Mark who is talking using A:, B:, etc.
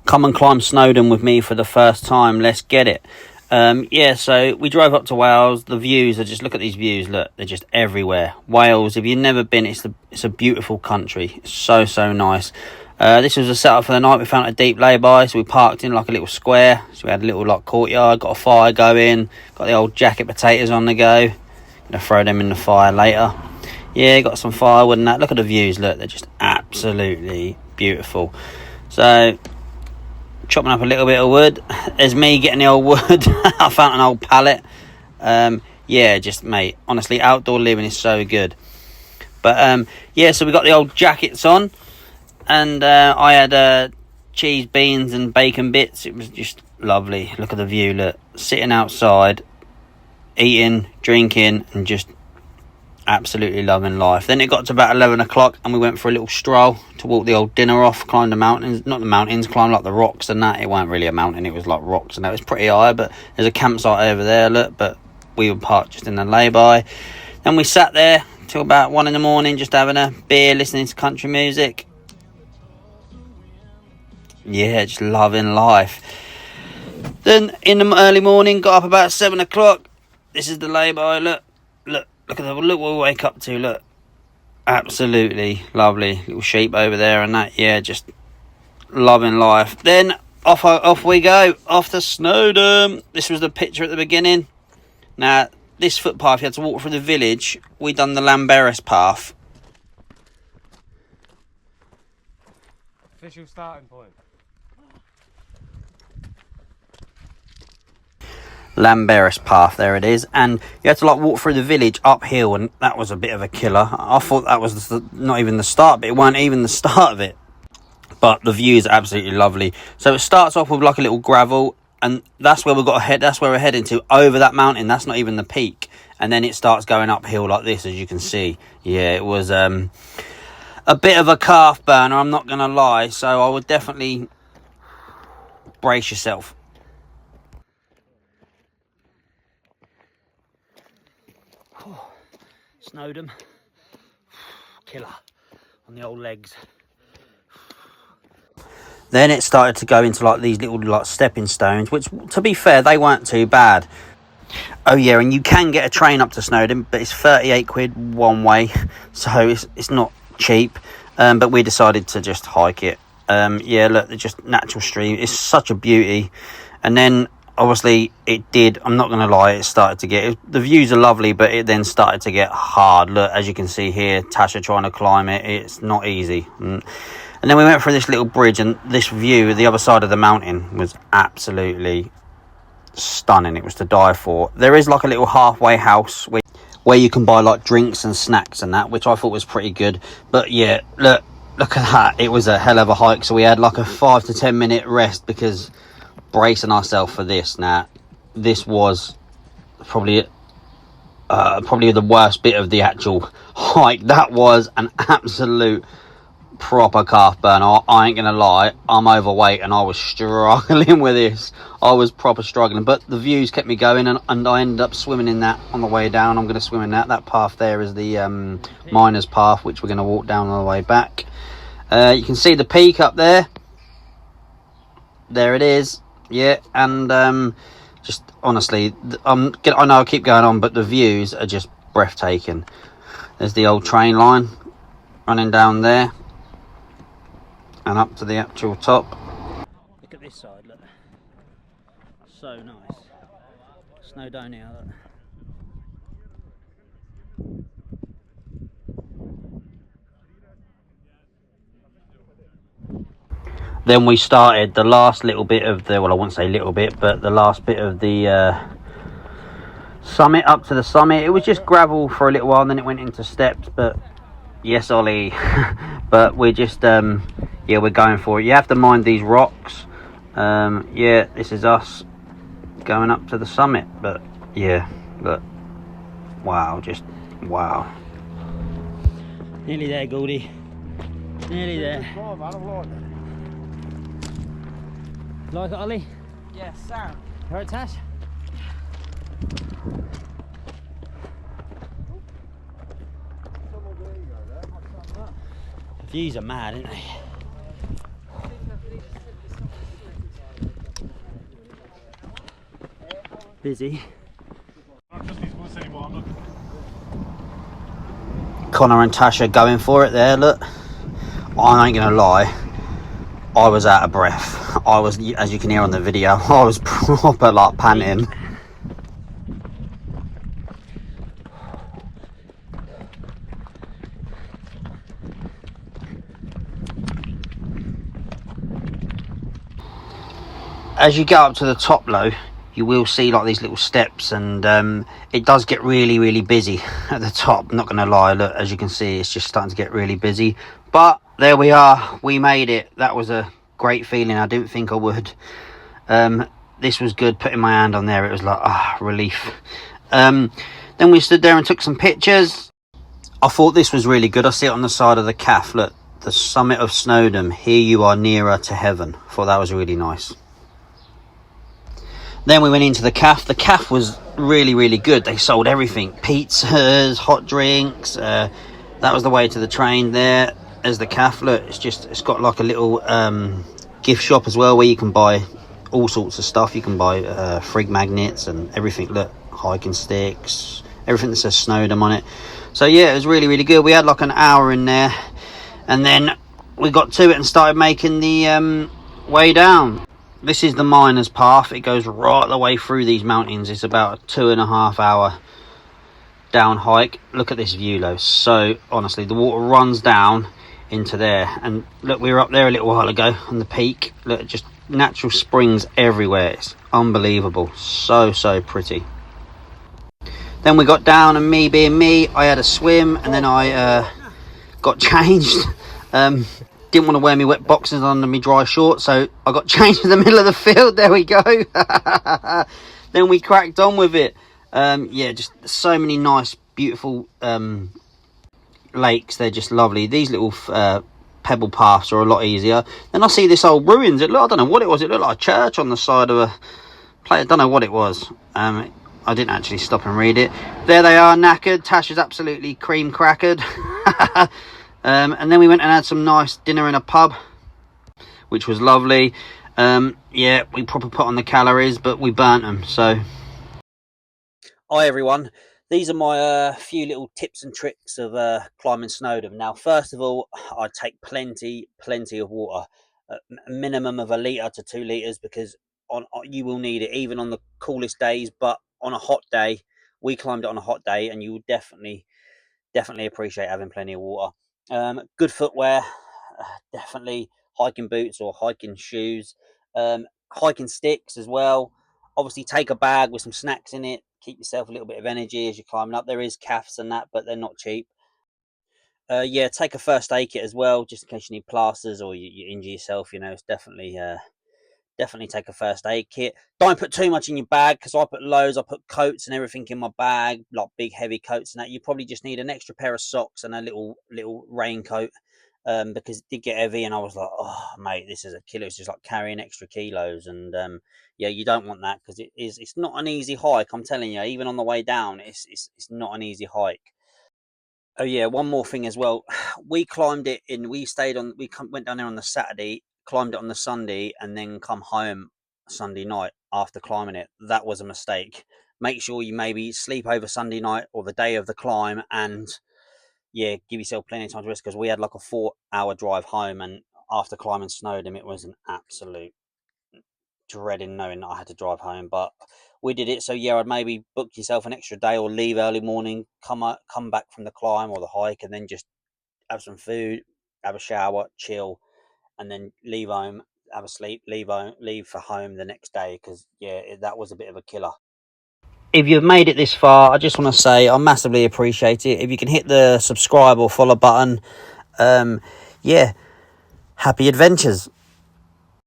A: Come and climb Snowden with me for the first time. Let's get it. Yeah, so we drove up to Wales. The views are just, look at these views. Look, they're just everywhere. Wales, if you've never been, it's a beautiful country. It's so nice. This was a setup for the night. We found a deep lay-by, so we parked in like a little square. So we had a little like courtyard, got a fire going, got the old jacket potatoes on the go. Gonna throw them in the fire later. Yeah, got some firewood and that. Look at the views. Look, they're just absolutely beautiful. So chopping up a little bit of wood. There's me getting the old wood. I found an old pallet. Yeah, just mate, honestly, outdoor living is so good. But yeah, so we got the old jackets on, and I had cheese, beans and bacon bits. It was just lovely. Look at the view. Look, sitting outside, eating, drinking, and just absolutely loving life. Then it got to about 11 o'clock and we went for a little stroll to walk the old dinner off, climb the mountains, not the mountains, climb like the rocks and that. It weren't really a mountain, it was like rocks and that. It was pretty high, but there's a campsite over there, look, but we were parked just in the lay-by. Then we sat there till about 1 in the morning, just having a beer, listening to country music. Yeah, just loving life. Then in the early morning, got up about 7 o'clock. This is the lay-by, look at the look what we wake up to. Look, absolutely lovely little sheep over there and that. Yeah, just loving life. Then off we go, off to Snowden. This was the picture at the beginning. Now this footpath, you had to walk through the village. We done the Lamberis path.
B: Official starting point.
A: Lamberis path, there it is, and you had to like walk through the village uphill, and that was a bit of a killer. I thought that was not even the start, but it weren't even the start of it. But the views are absolutely lovely. So it starts off with like a little gravel, and that's where we've got to head. That's where we're heading to, over that mountain. That's not even the peak, and then it starts going uphill like this, as you can see. Yeah, it was a bit of a calf burner, I'm not gonna lie. So I would definitely brace yourself. Snowden, killer on the old legs. Then it started to go into like these little like stepping stones, which to be fair, they weren't too bad. Oh yeah, and you can get a train up to Snowden, but it's 38 quid one way, so it's not cheap. But we decided to just hike it. Yeah, look, they're just natural stream. It's such a beauty. And then obviously it did, I'm not gonna lie, it started to get, the views are lovely, but it then started to get hard. Look, as you can see here, Tasha trying to climb it, it's not easy. And then we went through this little bridge, and this view, the other side of the mountain, was absolutely stunning. It was to die for. There is like a little halfway house where you can buy like drinks and snacks and that, which I thought was pretty good. But yeah, look at that, it was a hell of a hike. So we had like a 5 to 10 minute rest, because bracing ourselves for this. Now this was probably the worst bit of the actual hike. That was an absolute proper calf burner. I ain't gonna lie, I'm overweight and I was struggling with this. I was proper struggling, but the views kept me going, and I ended up swimming in that on the way down. I'm gonna swim in that path there is the miners path, which we're gonna walk down on the way back. You can see the peak up there. There it is. Yeah, and just honestly, I know I keep going on, but the views are just breathtaking. There's the old train line running down there and up to the actual top. Look at this side, look. So nice. Snowdonia, look. Then we started the last little bit of the, well, I won't say little bit, but the last bit of the summit, up to the summit. It was just gravel for a little while, and then it went into steps, but yes, Ollie. But we're just, yeah, we're going for it. You have to mind these rocks. Yeah, this is us going up to the summit, but yeah, look. Wow, just wow. Nearly there, Goldie. Nearly there. Like it, Ollie?
B: Yeah, sound.
A: Alright, Tash? The views are mad, aren't they? busy. Connor and Tasha going for it there, look. I ain't gonna lie, I was out of breath. I was, as you can hear on the video, I was proper like panting. As you get up to the top though, you will see like these little steps, and it does get really busy at the top, not gonna lie. Look, as you can see, it's just starting to get really busy, but there we are, we made it. That was a great feeling. I didn't think I would. This was good, putting my hand on there, it was like relief. Then we stood there and took some pictures. I thought this was really good. I see it on the side of the calf, look, the summit of Snowden, here you are nearer to heaven. I thought that was really nice. Then we went into the calf. The calf was really good. They sold everything, pizzas, hot drinks. That was the way to the train. There as the calf, look, it's got like a little gift shop as well, where you can buy all sorts of stuff. You can buy frig magnets and everything, look, hiking sticks, everything that says Snowden on it. So yeah, it was really good. We had like an hour in there, and then we got to it and started making the way down. This is the miner's path. It goes right the way through these mountains. It's about a 2.5 hour down hike. Look at this view though. So honestly, the water runs down into there, and look, we were up there a little while ago on the peak. Look, just natural springs everywhere. It's unbelievable. So pretty. Then we got down, and me being me, I had a swim, and then I got changed. Didn't want to wear my wet boxers under my dry shorts, so I got changed in the middle of the field. There we go. Then we cracked on with it. Yeah, just so many nice, beautiful lakes. They're just lovely. These little pebble paths are a lot easier. Then I see this old ruins. I don't know what it was. It looked like a church on the side of a place. I don't know what it was. I didn't actually stop and read it. There they are, knackered. Tasha's absolutely cream crackered. And then we went and had some nice dinner in a pub, which was lovely. Yeah, we probably put on the calories, but we burnt them. So, hi everyone. These are my few little tips and tricks of climbing Snowden. Now, first of all, I take plenty of water, a minimum of 1 litre to 2 litres, because you will need it even on the coolest days. But on a hot day, we climbed it on a hot day, and you will definitely appreciate having plenty of water. Good footwear, definitely hiking boots or hiking shoes, hiking sticks as well. Obviously take a bag with some snacks in it, keep yourself a little bit of energy as you're climbing up. There is calves and that, but they're not cheap. Yeah, take a first aid kit as well, just in case you need plasters or you injure yourself. You know, it's definitely take a first aid kit. Don't put too much in your bag, because I put loads. I put coats and everything in my bag, like big heavy coats and that. You probably just need an extra pair of socks and a little raincoat, because it did get heavy, and I was like, oh mate, this is a killer. It's just like carrying extra kilos, and yeah, you don't want that, because it's not an easy hike. I'm telling you, even on the way down, it's not an easy hike. Oh yeah, one more thing as well. We climbed it in. We went down there on the Saturday, climbed it on the Sunday, and then come home Sunday night after climbing it. That was a mistake. Make sure you maybe sleep over Sunday night or the day of the climb, and yeah, give yourself plenty of time to rest, because we had like a 4-hour drive home, and after climbing Snowden, it was an absolute dreading knowing that I had to drive home, but we did it. So yeah, I'd maybe book yourself an extra day, or leave early morning, come back from the climb or the hike, and then just have some food, have a shower, chill, and then leave home, have a sleep, leave for home the next day, because yeah, that was a bit of a killer. If you've made it this far, I just want to say I massively appreciate it. If you can hit the subscribe or follow button, yeah, happy adventures.